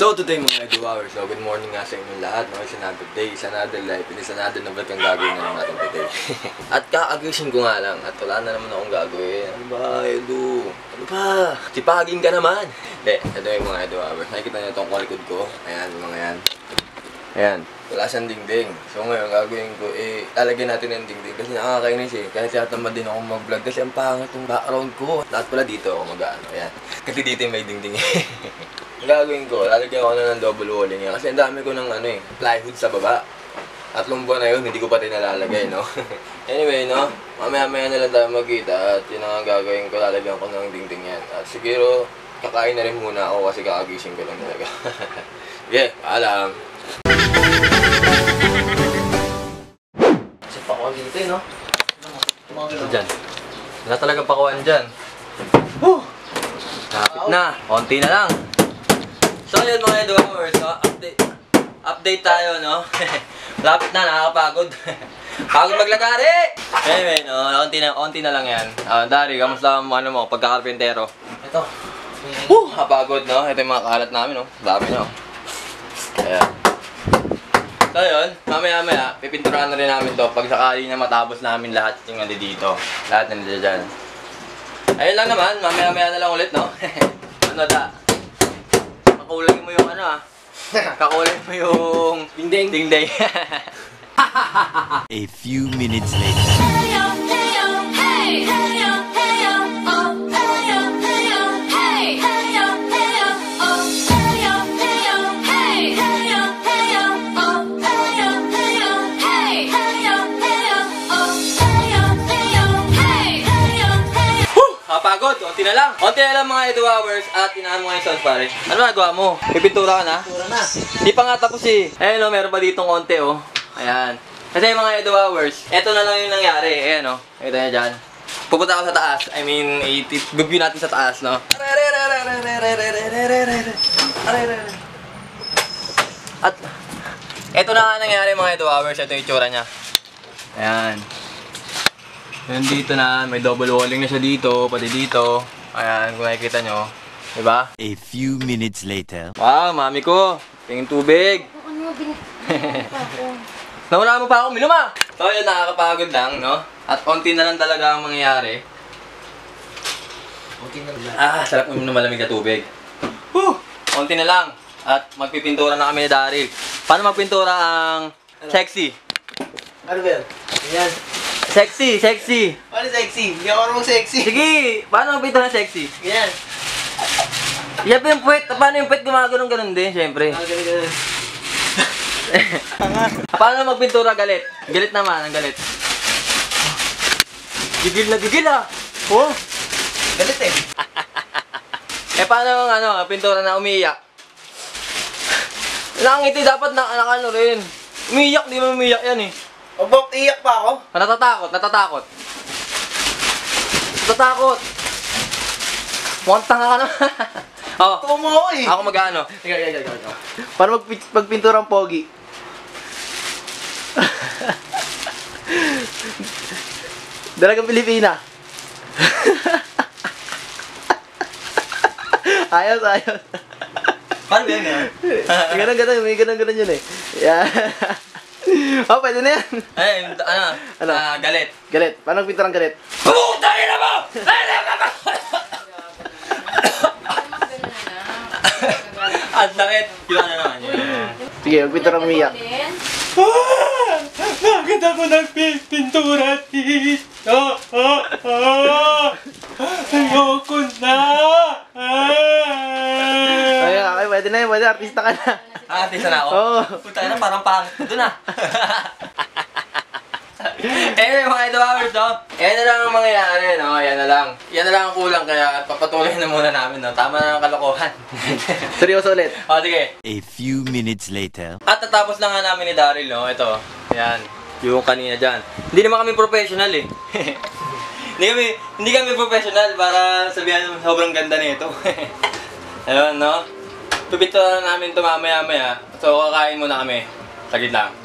So today mga Eduhours, so good morning nga sa inyong lahat. No? It's another day, it's another life, it is another na vlog ang gagawin na natin today. At kakagising ko nga lang at wala na naman akong gagawin. Ano ba, Edu? Ano ba? Sipagin ka naman! Hindi, ito yung mga Eduhours. Nakikita niyo itong kalikod ko. Ayan, mga yan. Ayan, wala siyang dingding. So ngayon, gagawin ko, lalagyan natin ng dingding kasi nakakainis eh. Kaya tinatamad din ako mag-vlog kasi ang pangit yung background ko. Lahat pala dito ako mag-ano, ayan. Kasi dito may dingding eh. Ang gagawin ko, lalagyan ko na ng double walling yan. Kasi ang dami ko ng plywood sa baba. 3 buwan na yun, hindi ko pati nalalagay, no? Anyway, no? Mamaya-maya na lang tayo magkita at yun ang gagawin ko, lalagyan ko ng dingding yan. At siguro, kakain na rin muna ako kasi kakagising ko lang talaga. Okay, paalam! Kasi pakuan dito, no? Ito dyan. Wala talagang pakuan dyan. Kapit na. Konti na lang. So yun mga Eduhours, so, update tayo, no? Lapit na, nakakapagod. Pagod maglagari! Anyway, no? Konti na lang yan. Dari, kamusta mo, pagkakarpentero? Ito. Kapagod, no? Ito yung mga kalat namin, no? Dami, no? Ayan. So yun, mamaya-maya, pipinturahan na rin namin to pag sakali na matapos namin lahat yung dito. Lahat na nila dyan. Ayun lang naman, mamaya-maya na lang ulit, no? Ano da? Kakulay mo yung kakulay mo yung dingding. A few minutes later. Pagod, konti na lang. Konti na lang mga Eduhours at inahan mo ngayon sound pare. Ano nagawa mo? Pipintura ka na? Pintura na. Hindi pa nga tapos eh. Ayun o, meron pa ditong konti oh. Ayan. Kasi mga Eduhours, eto na lang yung nangyari. Ayan o, ito na dyan. Pupunta ako sa taas. I mean, i-view natin sa taas, no? At eto na nga nangyari mga Eduhours. Ito yung itsura niya. Ayan. Yan dito na, may double walling na siya dito, pati dito. Ayan, kung nakikita nyo. Diba? A few minutes later. Wow, mami ko. Tingin tubig. Nawala mo pa ako, minuma! So yun, nakakapagod lang, no? At konti na lang talaga ang mangyayari. Konti na lang. Sarap uminom ng malamig na tubig. Konti na lang. At magpipintura na kami ni Daryl. Paano magpintura ang sexy? Ano ba yan? Yan. Sexy! Ano sexy? Hindi ako marunong sexy. Sige! Paano magpintura ng sexy? Ganyan. Siyempre yung puwet. Paano yung puwet gumagano'n din, siyempre. Ganyan. Paano magpintura galit? Galit naman, ang galit. Gigil na gigil ah! Oh! Galit eh. Paano ang pintura na umiiyak? Nakangiti dapat na rin. Umiiyak, di ba umiiyak yan eh. Obok, iyak pa ako. Natatakot. Mukhang tanga ka naman. Tuwa mo ako eh. Ako mag-ano. Para magpinturang pogi. Dalagang Pilipina. Ayos. Paano ba yan? Ganun, may ganun yun eh. Yeah. Oh, pwede na yan. Ano? Galit. Galit. Paano magpinturang galit? Putangin na mo! Ang sakit. Yun na naman yun. Sige, magpinturang umiyak. Bakit ako nagpipintura dito? Ayoko na! Ay, pwede na yan. Pwede, artista ka na. Artista na ako? Oo. Puta na, parang pangit ko dun ah. Anyway mga Eduhours, no? Yan na lang ang mangyayari, no? Yan na lang ang kulang kaya papatuloy na muna namin, no? Tama na ang kalokohan. Seryoso ulit. O, sige. A few minutes later. At natapos lang nga namin ni Daryl, no? Ito. Yan. Yung kanina dyan. Hindi naman kami professional eh. Hindi kami professional para sabihan sobrang ganda nito. Ayun, no? Pipintura na namin ito mamaya-maya. So, kakain muna kami. Saglit lang.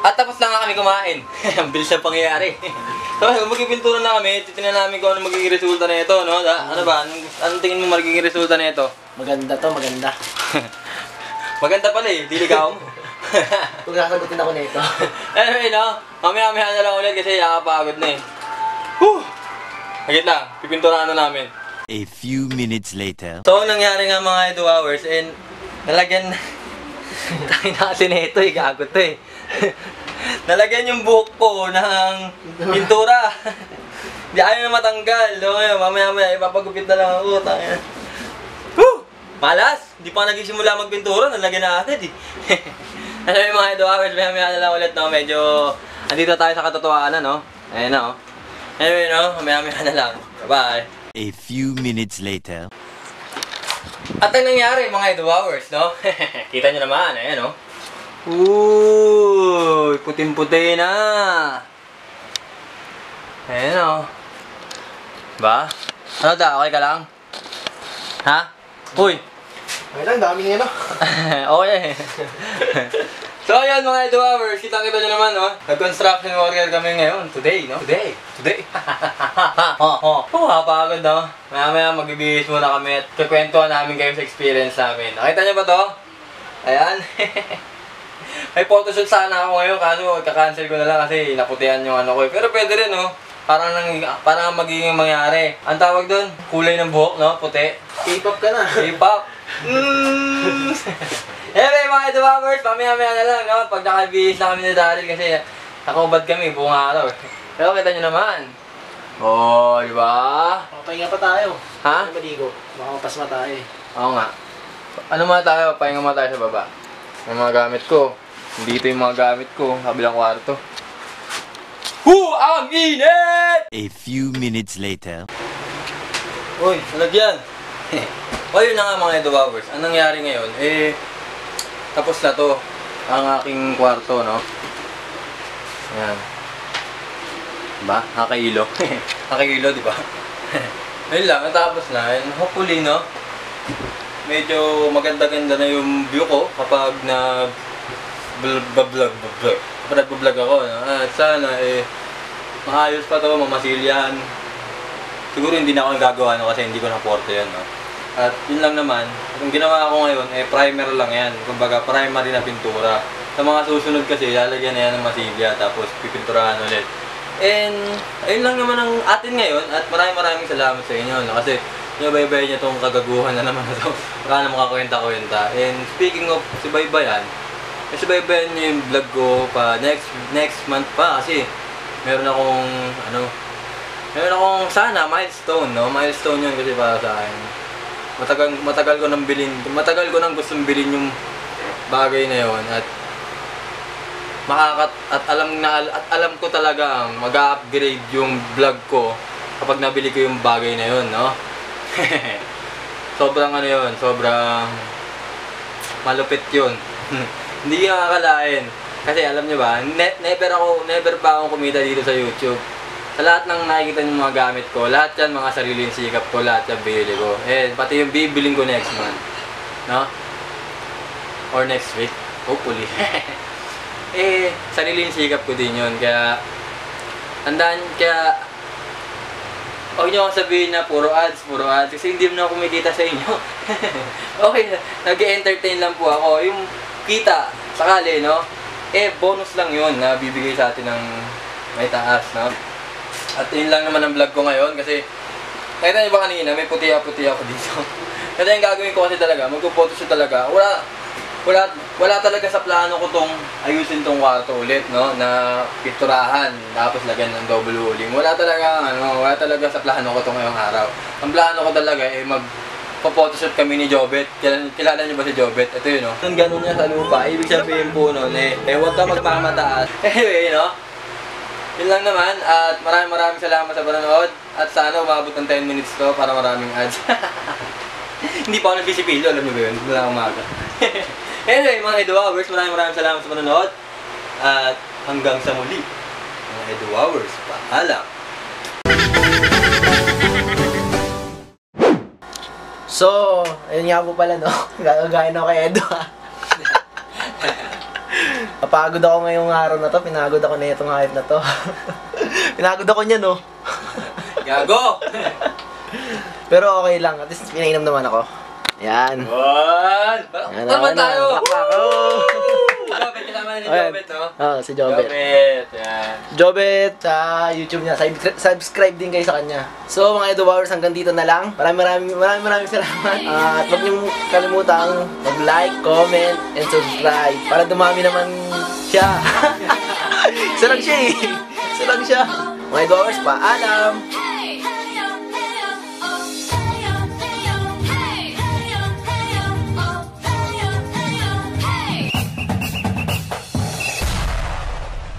At tapos lang nga kami kumain. Ang bilis na pangyayari. So, magpipintura na kami. Titignan namin kung ano magiging resulta na ito, no? Ano ba? Anong tingin mo magiging resulta na ito? Maganda to, maganda. Maganda pala eh, diligaw mo. Kung sasagutin ako nito. Anyway, no? Mamaya-maya na lang ulit kasi nakapagod na eh. Whew! Hagit lang, pipinturahan na namin. A few minutes later. So, ang nangyari nga mga 2 hours and nalagyan tayo na kasi nito eh, gago to eh. Nalagyan yung buhok ko ng pintura. Hindi ayaw na matanggal. So, ngayon, mamaya-maya ipapagupit na lang ako. Tayo. Whew! Malas! Hindi pa nagsisimula magpintura, nalagyan na agad eh. Ano yung mga 2 hours, mamaya na lang ulit, no? Medyo, andito tayo sa katotohanan, no? Ayan na, oh. Anyway, no? Mamaya na lang. Bye-bye. A few minutes later. At ang nangyari, mga 2 hours, no? Kita nyo naman, ayan, no? Uy, puting-puti na. Ayan, no? Ba? Ano da? Okay ka lang? Ha? Uy! Ay lang, dami nga no. Okay. So ayan mga 2 hours, kita-kita nyo naman, no? Nag-construction warrior kami ngayon. Today, no? Today. Kapagod, no? Maya-maya magbibihis muna kami at kikwentuhan namin kayo sa experience namin. Nakita nyo ba to? Ayan. May photoshoot sana ako ngayon, kaso kaka-cancel ko na lang kasi naputihan yung ano ko. Pero pwede rin, no? Parang magiging mangyari. Ang tawag doon, kulay ng buhok, no? Puti. K-pop ka na. K-pop. Anyway, mga 2 hours, mamaya-maya na lang, no? Pag nakabihis na kami ni Daryl kasi nakubad kami buong araw. Pero kita nyo naman. Oh, di ba? Papahinga pa tayo. Ha? Ano maligo? Baka mapasma tayo eh. Oo nga. Ano muna tayo? Pahinga muna tayo sa baba. Yung mga gamit ko. Dito yung mga gamit ko. Kabilang kwarto. Ang init! A few minutes later. Uy, nalagyan. O yun na nga mga 2 hours. Ang nangyari ngayon, tapos na to ang aking kwarto, no? Ayan. Diba? Nakailo. Nakailo, diba? Ayun lang, natapos na. And hopefully, no? Medyo maganda-ganda na yung view ko kapag nag-vlog ako, no? At sana, maayos pa to, mamasilyan. Siguro hindi na ako gagawa, no? Kasi hindi ko na porte yan, no? At yun lang naman, yung ginawa ko ngayon, primer lang yan. Kumbaga, primary na pintura. Sa mga susunod kasi, lalagyan na yan ng masilya, tapos pipinturahan ulit. And, ayun lang naman ang atin ngayon, at maraming salamat sa inyo, no? Kasi, nabaybay niya tong kagaguhan na naman na to. Baka na makakwenta-kwenta. And, speaking of subaybayan, subaybayan niyo yung vlog ko pa next month pa, kasi meron akong, sana, milestone, no? Milestone yun kasi para sa akin. Matagal ko nang gustong bilhin yung bagay na yon at alam ko talaga mag-upgrade yung vlog ko kapag nabili ko yung bagay na yon, no? Sobrang sobrang malupit yun. Hindi ka akalain. Kasi alam nyo ba, never pa akong kumita dito sa YouTube. Sa lahat ng nakikita nyo mga gamit ko, lahat yan mga sariling sikap ko, lahat yan binili ko. Pati yung bibiling ko next month. No? Or next week, hopefully. Sariling sikap ko din yun. Kaya, huwag nyo akong sabihin na puro ads. Kasi hindi mo na kumikita sa inyo. Okay, nag-entertain lang po ako. Yung kita, sakali, no? Bonus lang yun na bibigay sa atin ng may taas, no? At yun lang naman ang vlog ko ngayon kasi nakita niyo ba kanina, may puti-puti ako dito. Kasi yung gagawin ko kasi talaga, magpo-photoshoot talaga. Wala talaga sa plano ko tong ayusin tong kwarto ulit, no? Na pinturahan, tapos lagyan ng double walling. Wala talaga sa plano ko tong ngayong araw. Ang plano ko talaga magpo-photoshoot kami ni Jobet. Kilala niyo ba si Jobet? Ito yun, no? Nung ganun niya sa lupa, ibig sabihin po nun, huwag ka magpamataas. Anyway, no? Yun lang naman, at maraming salamat sa panonood. At sana umabot ng 10 minutes to para maraming ads. Hindi pa ako nagbisipilo, alam niyo ba yun? Hindi lang umaga. Anyway, mga 2 hours, maraming salamat sa panonood. At hanggang sa muli, mga 2 hours, paalam. So, ayun nga po pala, no? Gagagain ako kay Edo, ha? Napagod ako ngayong araw na to. Pinagod ako na itong hype na to. Pinagod ako niya, no? Gago! Pero okay lang. At least pinainom naman ako. Yan. What? Tama tayo! Ayan. Jobet, no? Si Jobet. Jobet, yan. Jobet sa YouTube niya. Subscribe din kayo sa kanya. So mga Edu Bowers, hanggang dito na lang. Maraming salamat. At huwag niyong kalimutang mag-like, comment, and subscribe para dumami naman siya. Isa lang siya eh. Isa lang siya. Mga Edu Bowers, paalam!